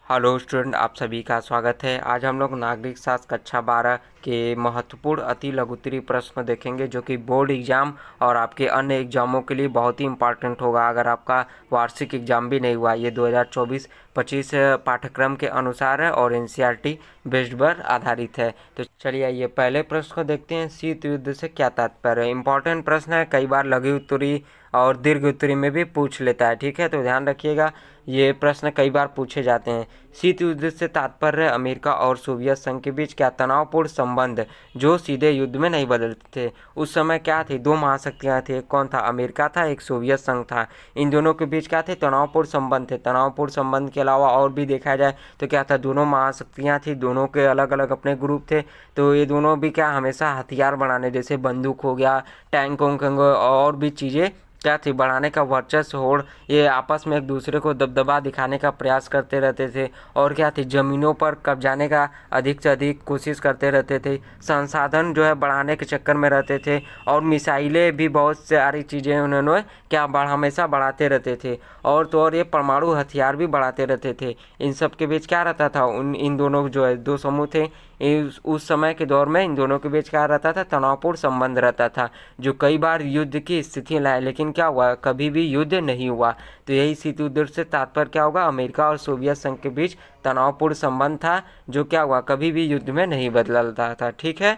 Hello student, आप सभी का स्वागत है। आज हम लोग नागरिक शास्त्र कक्षा 12 के महत्वपूर्ण अति लघुत्तरीय प्रश्न देखेंगे, जो कि बोर्ड एग्जाम और आपके अन्य एग्जामों के लिए बहुत ही इंपॉर्टेंट होगा। अगर आपका वार्षिक एग्जाम भी नहीं हुआ, ये 2024-25 पाठ्यक्रम के अनुसार है और एनसीईआरटी बेस्ड पर आधारित है। तो चलिए ये पहले प्रश्न को देखते हैं। शीत युद्ध से क्या तात्पर्य? इंपॉर्टेंट प्रश्न है, कई बार लघु उत्तरी और दीर्घ उत्तरी में भी पूछ लेता है। ठीक है, तो ध्यान रखिएगा, ये प्रश्न कई बार पूछे जाते हैं। शीत युद्ध से तात्पर्य अमेरिका और सोवियत संघ के बीच क्या तनावपूर्ण संबंध जो सीधे युद्ध में नहीं बदलते थे। उस समय क्या थी? दो महाशक्तियां थी, एक कौन था? अमेरिका था, एक सोवियत संघ था। इन दोनों के बीच क्या थे? तनावपूर्ण संबंध थे। तनावपूर्ण संबंध के अलावा और भी देखा जाए तो क्या था? दोनों महाशक्तियां थी, दोनों के अलग अलग अपने ग्रुप थे। तो ये दोनों भी क्या हमेशा हथियार बनाने, जैसे बंदूक हो गया, टैंक और भी चीज़ें क्या थी, बढ़ाने का वर्चस्व होड़, ये आपस में एक दूसरे को दबदबा दिखाने का प्रयास करते रहते थे। और क्या थी, ज़मीनों पर कब्जाने का अधिक से अधिक कोशिश करते रहते थे। संसाधन जो है बढ़ाने के चक्कर में रहते थे। और मिसाइलें भी, बहुत सारी चीज़ें उन्होंने क्या हमेशा बढ़ाते रहते थे। और तो और ये परमाणु हथियार भी बढ़ाते रहते थे। इन सब के बीच क्या रहता था? इन दोनों जो है दो समूह थे, उस समय के दौर में इन दोनों के बीच क्या रहता था? तनावपूर्ण संबंध रहता था, जो कई बार युद्ध की स्थिति लाए, लेकिन क्या हुआ? कभी भी युद्ध नहीं हुआ। तो यही शीत युद्ध से तात्पर्य क्या होगा? अमेरिका और सोवियत संघ के बीच तनावपूर्ण संबंध था, जो क्या हुआ? कभी भी युद्ध में नहीं बदलता था। ठीक है,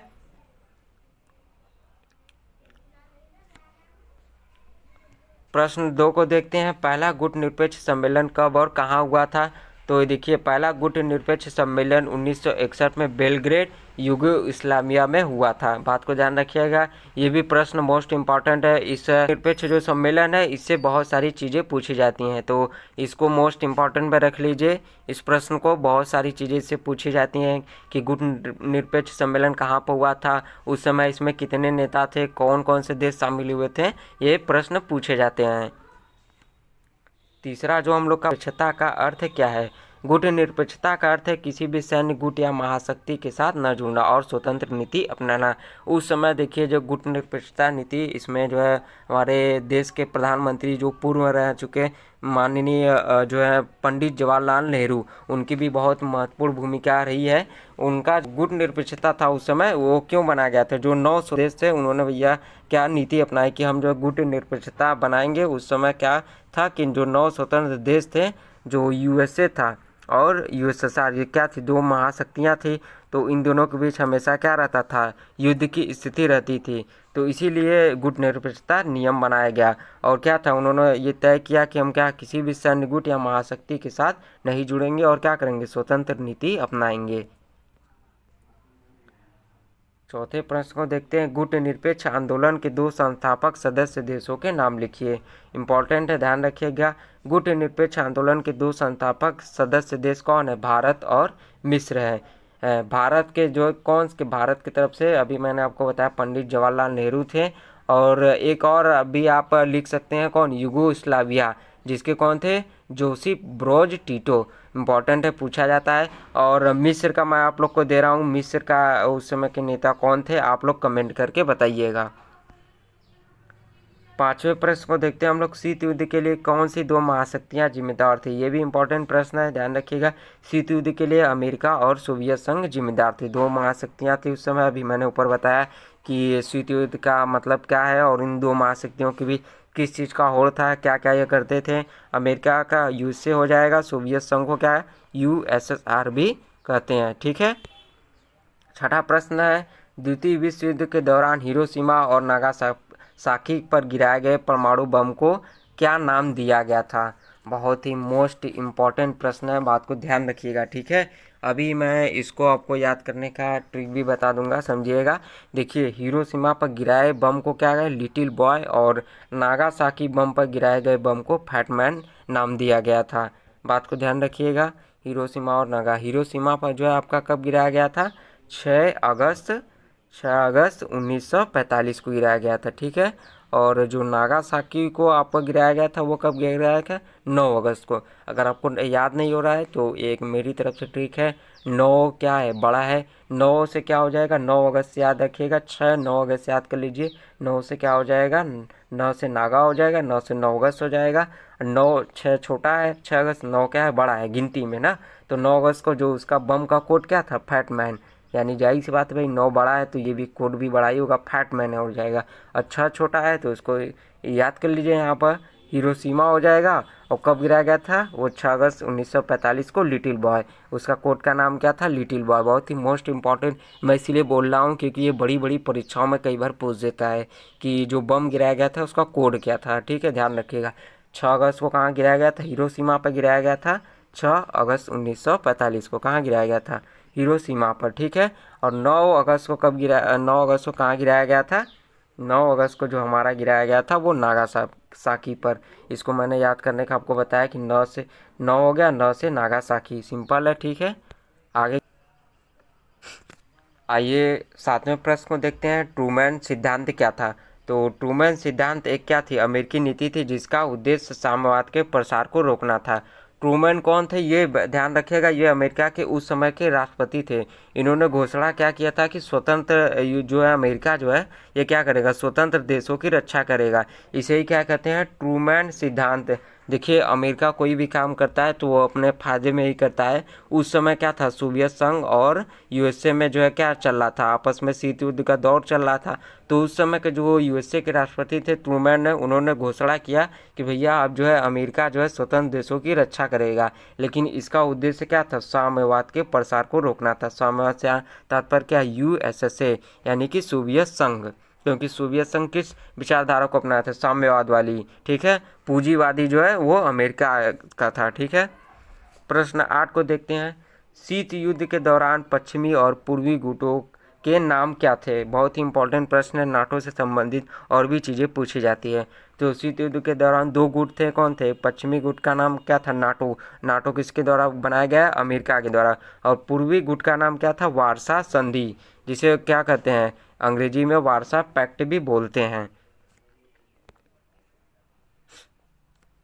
प्रश्न 2 को देखते हैं। पहला गुट निरपेक्ष सम्मेलन कब और कहाँ हुआ था? तो देखिए, पहला गुट निरपेक्ष सम्मेलन 1961 में बेलग्रेड युगोस्लाविया में हुआ था। बात को ध्यान रखिएगा, ये भी प्रश्न मोस्ट इम्पॉर्टेंट है। इस निरपेक्ष जो सम्मेलन है, इससे बहुत सारी चीज़ें पूछी जाती हैं, तो इसको मोस्ट इम्पॉर्टेंट में रख लीजिए। इस प्रश्न को बहुत सारी चीज़ें इससे पूछी जाती हैं कि गुट निरपेक्ष सम्मेलन कहाँ पर हुआ था, उस समय इसमें कितने नेता थे, कौन कौन से देश शामिल हुए थे, ये प्रश्न पूछे जाते हैं। तीसरा जो हम लोग का निरपेक्षता का अर्थ क्या है? गुट निरपेक्षता का अर्थ है किसी भी सैन्य गुट या महाशक्ति के साथ न जुड़ना और स्वतंत्र नीति अपनाना। उस समय देखिए, जो गुट निरपेक्षता नीति, इसमें जो है हमारे देश के प्रधानमंत्री जो पूर्व रह चुके माननीय जो है पंडित जवाहरलाल नेहरू, उनकी भी बहुत महत्वपूर्ण भूमिका रही है। उनका गुट निरपेक्षता था उस समय, वो क्यों बना गया था? जो 9 देश थे, उन्होंने भैया क्या नीति अपनाई कि हम जो गुट निरपेक्षता बनाएंगे। उस समय क्या था कि जो 9 स्वतंत्र देश थे, जो यूएसए था और यूएसएसआर, ये क्या थी? दो महाशक्तियाँ थी। तो इन दोनों के बीच हमेशा क्या रहता था? युद्ध की स्थिति रहती थी। तो इसीलिए गुट निरपेक्षता नियम बनाया गया। और क्या था, उन्होंने ये तय किया कि हम क्या किसी भी सैन्य गुट या महाशक्ति के साथ नहीं जुड़ेंगे और क्या करेंगे? स्वतंत्र नीति अपनाएंगे। चौथे प्रश्न को देखते हैं। गुट निरपेक्ष आंदोलन के 2 संस्थापक सदस्य देशों के नाम लिखिए। इंपॉर्टेंट है, ध्यान रखिएगा। गुट निरपेक्ष आंदोलन के 2 संस्थापक सदस्य देश कौन है? भारत और मिस्र है। भारत के जो कौन के भारत की तरफ से अभी मैंने आपको बताया पंडित जवाहरलाल नेहरू थे। और एक और अभी आप लिख सकते हैं, कौन? युगोस्लाविया, जिसके कौन थे? Joseph Broz Tito. इम्पॉर्टेंट है, पूछा जाता है। और मिस्र का मैं आप लोग को दे रहा हूँ, मिस्र का उस समय के नेता कौन थे? आप लोग कमेंट करके बताइएगा। पांचवें प्रश्न को देखते हैं हम लोग। शीत युद्ध के लिए कौन सी 2 महाशक्तियां जिम्मेदार थी? ये भी इंपॉर्टेंट प्रश्न है, ध्यान रखिएगा। शीत युद्ध के लिए अमेरिका और सोवियत संघ जिम्मेदार थे। 2 महाशक्तियां थी उस समय। अभी मैंने ऊपर बताया कि शीत युद्ध का मतलब क्या है और इन 2 महाशक्तियों के बीच किस चीज़ का होड़ था, क्या क्या ये करते थे। अमेरिका का यूएसए हो जाएगा, सोवियत संघ को क्या है? यूएसएसआर भी कहते हैं। ठीक है, छठा प्रश्न है। द्वितीय विश्व युद्ध के दौरान हिरोशिमा और नागासाकी पर गिराए गए परमाणु बम को क्या नाम दिया गया था? बहुत ही मोस्ट इम्पॉर्टेंट प्रश्न है, बात को ध्यान रखिएगा। ठीक है, अभी मैं इसको आपको याद करने का ट्रिक भी बता दूंगा, समझिएगा। देखिए, हिरोशिमा पर गिराए बम को क्या गया? Little boy. और नागासाकी बम पर गिराए गए बम को फैटमैन नाम दिया गया था। बात को ध्यान रखिएगा। हिरोशिमा पर जो है आपका कब गिराया गया था? 6 अगस्त 1945 को गिराया गया था। ठीक है, और जो नागासाकी को आपको गिराया गया था वो कब गिराया था? 9 अगस्त को। अगर आपको याद नहीं हो रहा है तो एक मेरी तरफ से ट्रिक है, 9 क्या है, बड़ा है, 9 से क्या हो जाएगा, 9 अगस्त से याद रखिएगा, 9 अगस्त याद कर लीजिए, 9 से क्या हो जाएगा, 9 से नागा हो जाएगा, 9 से 9 अगस्त हो जाएगा, 9 6 छोटा है, 6 अगस्त, 9 क्या है, बड़ा है गिनती में ना। तो 9 अगस्त को जो उसका बम का कोड क्या था, फैट मैन, यानी जाहिर सी बात है भाई 9 बड़ा है तो ये भी कोड भी बड़ा ही होगा, फैट मैन हो जाएगा। अच्छा छोटा है तो उसको याद कर लीजिए, यहाँ पर हिरोशिमा हो जाएगा। और कब गिराया गया था वो? 6 अगस्त 1945 को, लिटिल बॉय, उसका कोड का नाम क्या था, लिटिल बॉय। बहुत ही मोस्ट इंपॉर्टेंट मैं इसीलिए बोल रहा हूँ क्योंकि ये बड़ी बड़ी परीक्षाओं में कई बार पूछ देता है कि जो बम गिराया गया था उसका कोड क्या था। ठीक है, ध्यान रखिएगा। 6 अगस्त को कहाँ गिराया गया था? हिरोशिमा पर गिराया गया था। 6 अगस्त 1945 को कहाँ गिराया गया था? हिरोशिमा पर। ठीक है, और 9 अगस्त को कब गिरा 9 अगस्त को कहाँ गिराया गया था? 9 अगस्त को जो हमारा गिराया गया था वो नागासाकी पर। इसको मैंने याद करने का आपको बताया कि 9 से 9 हो गया, 9 से नागासाकी, सिंपल है। ठीक है, आगे आइए 7वें प्रश्न को देखते हैं। ट्रूमैन सिद्धांत क्या था? तो ट्रूमैन सिद्धांत एक क्या थी? अमेरिकी नीति थी जिसका उद्देश्य साम्यवाद के प्रसार को रोकना था। ट्रूमैन कौन थे? ये ध्यान रखिएगा, ये अमेरिका के उस समय के राष्ट्रपति थे। इन्होंने घोषणा क्या किया था कि स्वतंत्र जो है अमेरिका जो है ये क्या करेगा, स्वतंत्र देशों की रक्षा करेगा। इसे ही क्या कहते हैं? ट्रूमैन सिद्धांत। देखिए, अमेरिका कोई भी काम करता है तो वो अपने फायदे में ही करता है। उस समय क्या था, सोवियत संघ और यूएसए में जो है क्या चल रहा था, आपस में शीत युद्ध का दौर चल रहा था। तो उस समय के जो यूएसए के राष्ट्रपति थे ट्रूमैन ने, उन्होंने घोषणा किया कि भैया अब जो है अमेरिका जो है स्वतंत्र देशों की रक्षा करेगा। लेकिन इसका उद्देश्य क्या था? साम्यवाद के प्रसार को रोकना था। साम्यवाद से तात्पर्य क्या? यूएसएसए यानी कि सोवियत संघ, क्योंकि सोवियत संघ किस विचारधारा को अपनाया था? साम्यवाद वाली। ठीक है, पूंजीवादी जो है वो अमेरिका का था। ठीक है, प्रश्न 8 को देखते हैं। शीत युद्ध के दौरान पश्चिमी और पूर्वी गुटों के नाम क्या थे? बहुत ही इंपॉर्टेंट प्रश्न है, नाटो से संबंधित और भी चीज़ें पूछी जाती है। तो शीत युद्ध के दौरान 2 गुट थे, कौन थे? पश्चिमी गुट का नाम क्या था? नाटो। नाटो किसके द्वारा बनाया गया? अमेरिका के द्वारा। और पूर्वी गुट का नाम क्या था? वार्सा संधि, जिसे क्या कहते हैं अंग्रेजी में? वार्सा पैक्ट भी बोलते हैं।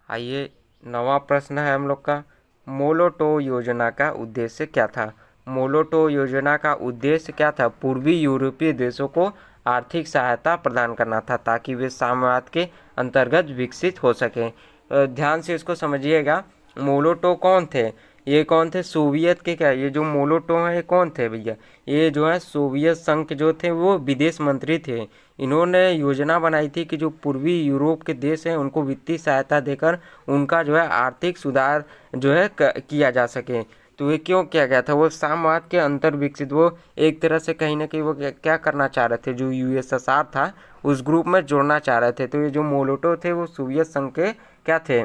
आइए 9वां प्रश्न है हम लोग का। मोलोटो योजना का उद्देश्य क्या था? मोलोटो योजना का उद्देश्य क्या था? पूर्वी यूरोपीय देशों को आर्थिक सहायता प्रदान करना था ताकि वे साम्यवाद के अंतर्गत विकसित हो सकें। ध्यान से इसको समझिएगा। मोलोटो कौन थे? ये कौन थे? सोवियत के क्या, ये जो मोलोटो है ये कौन थे भैया? ये जो है सोवियत संघ के जो थे वो विदेश मंत्री थे। इन्होंने योजना बनाई थी कि जो पूर्वी यूरोप के देश हैं उनको वित्तीय सहायता देकर उनका जो है आर्थिक सुधार जो है किया जा सके। तो ये क्यों किया गया था? वो साम्यवाद के अंतर विकसित, वो एक तरह से कहीं ना कहीं वो क्या करना चाह रहे थे, जो यूएसएसआर था उस ग्रुप में जोड़ना चाह रहे थे। तो ये जो मोलोटो थे वो सोवियत संघ के क्या थे,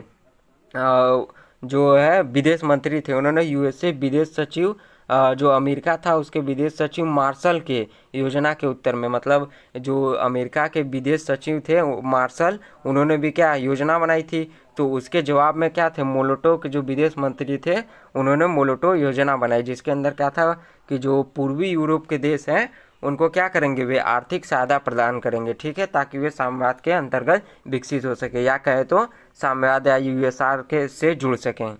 जो है विदेश मंत्री थे। उन्होंने यूएसए विदेश सचिव जो अमेरिका था उसके विदेश सचिव मार्शल के योजना के उत्तर में, मतलब जो अमेरिका के विदेश सचिव थे मार्शल, उन्होंने भी क्या योजना बनाई थी। तो उसके जवाब में क्या थे? मोलोटो के जो विदेश मंत्री थे उन्होंने मोलोटो योजना बनाई, जिसके अंदर क्या था कि जो पूर्वी यूरोप के देश हैं उनको क्या करेंगे, वे आर्थिक सहायता प्रदान करेंगे। ठीक है, ताकि वे साम्यवाद के अंतर्गत विकसित हो सके, या कहे तो साम्यवाद या यूएसआर के से जुड़ सकें।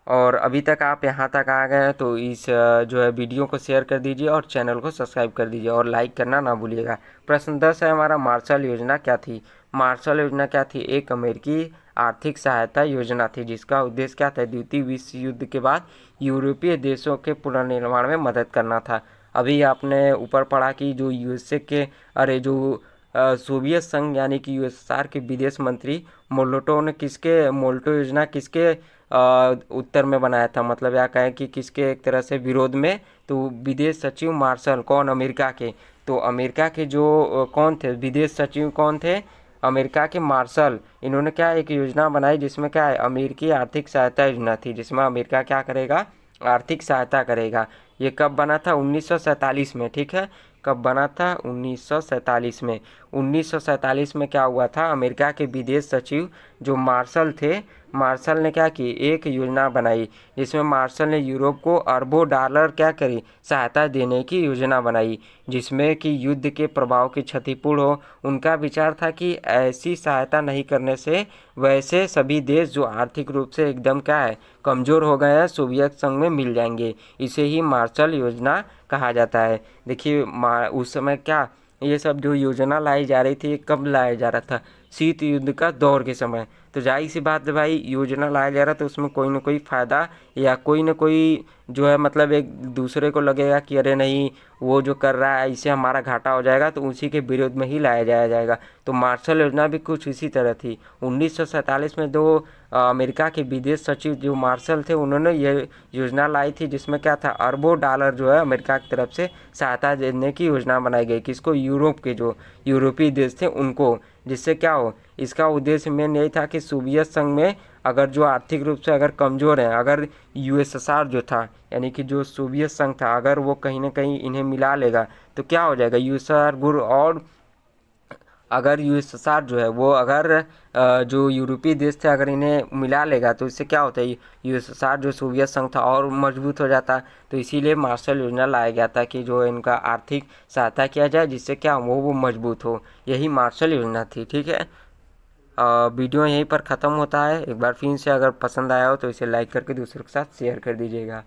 और अभी तक आप यहाँ तक आ गए हैं तो इस जो है वीडियो को शेयर कर दीजिए और चैनल को सब्सक्राइब कर दीजिए और लाइक करना ना भूलिएगा। प्रश्न 10 है हमारा, मार्शल योजना क्या थी? मार्शल योजना क्या थी? एक अमेरिकी आर्थिक सहायता योजना थी जिसका उद्देश्य क्या था? द्वितीय विश्व युद्ध के बाद यूरोपीय देशों के पुनर्निर्माण में मदद करना था। अभी आपने ऊपर पढ़ा कि जो यूएसए के जो सोवियत संघ यानी कि यूएसएसआर के विदेश मंत्री मोलोटो ने मोल्टो योजना किसके उत्तर में बनाया था, मतलब या कहें कि किसके एक तरह से विरोध में? तो विदेश सचिव मार्शल, कौन? अमेरिका के। तो अमेरिका के जो कौन थे विदेश सचिव, कौन थे? अमेरिका के मार्शल। इन्होंने क्या एक योजना बनाई जिसमें क्या है, अमेरिकी आर्थिक सहायता योजना थी जिसमें अमेरिका क्या करेगा, आर्थिक सहायता करेगा। ये कब बना था? 1947 में। ठीक है, कब बना था? 1947 में। 1947 में क्या हुआ था, अमेरिका के विदेश सचिव जो मार्शल थे, मार्शल ने क्या की, एक योजना बनाई जिसमें मार्शल ने यूरोप को अरबों डॉलर क्या करी, सहायता देने की योजना बनाई, जिसमें कि युद्ध के प्रभाव की क्षतिपूर्ण हो। उनका विचार था कि ऐसी सहायता नहीं करने से वैसे सभी देश जो आर्थिक रूप से एकदम क्या है, कमज़ोर हो गए हैं, सोवियत संघ में मिल जाएंगे। इसे ही मार्शल योजना कहा जाता है। देखिए उस समय क्या ये सब जो योजना लाई जा रही थी, ये कब लाया जा रहा था, शीत युद्ध का दौर के समय। तो जाहिर सी बात है भाई, योजना लाया जा रहा तो उसमें कोई ना कोई फ़ायदा या कोई ना कोई जो है मतलब एक दूसरे को लगेगा कि अरे नहीं, वो जो कर रहा है इससे हमारा घाटा हो जाएगा, तो उसी के विरोध में ही लाया जाएगा। तो मार्शल योजना भी कुछ इसी तरह थी। 1947 में दो अमेरिका के विदेश सचिव जो मार्शल थे, उन्होंने ये योजना लाई थी जिसमें क्या था, अरबों डॉलर जो है अमेरिका की तरफ से सहायता देने की योजना बनाई गई। किसको, यूरोप के जो यूरोपीय देश थे उनको। जिससे क्या हो, इसका उद्देश्य मेन यही था कि सोवियत संघ में अगर जो आर्थिक रूप से अगर कमज़ोर है, अगर यूएसएसआर जो था यानी कि जो सोवियत संघ था, अगर वो कहीं ना कहीं इन्हें मिला लेगा तो क्या हो जाएगा, यूएसएसआर गुर और अगर यूएसएसआर जो है वो अगर जो यूरोपीय देश थे अगर इन्हें मिला लेगा तो इससे क्या होता है, यूएसएसआर जो सोवियत संघ था और मजबूत हो जाता। तो इसीलिए मार्शल योजना लाया गया था कि जो इनका आर्थिक सहायता किया जाए जिससे क्या वो मजबूत हो। यही मार्शल योजना थी। ठीक है, वीडियो यहीं पर ख़त्म होता है। एक बार फिर से अगर पसंद आया हो तो इसे लाइक करके दूसरों के साथ शेयर कर दीजिएगा।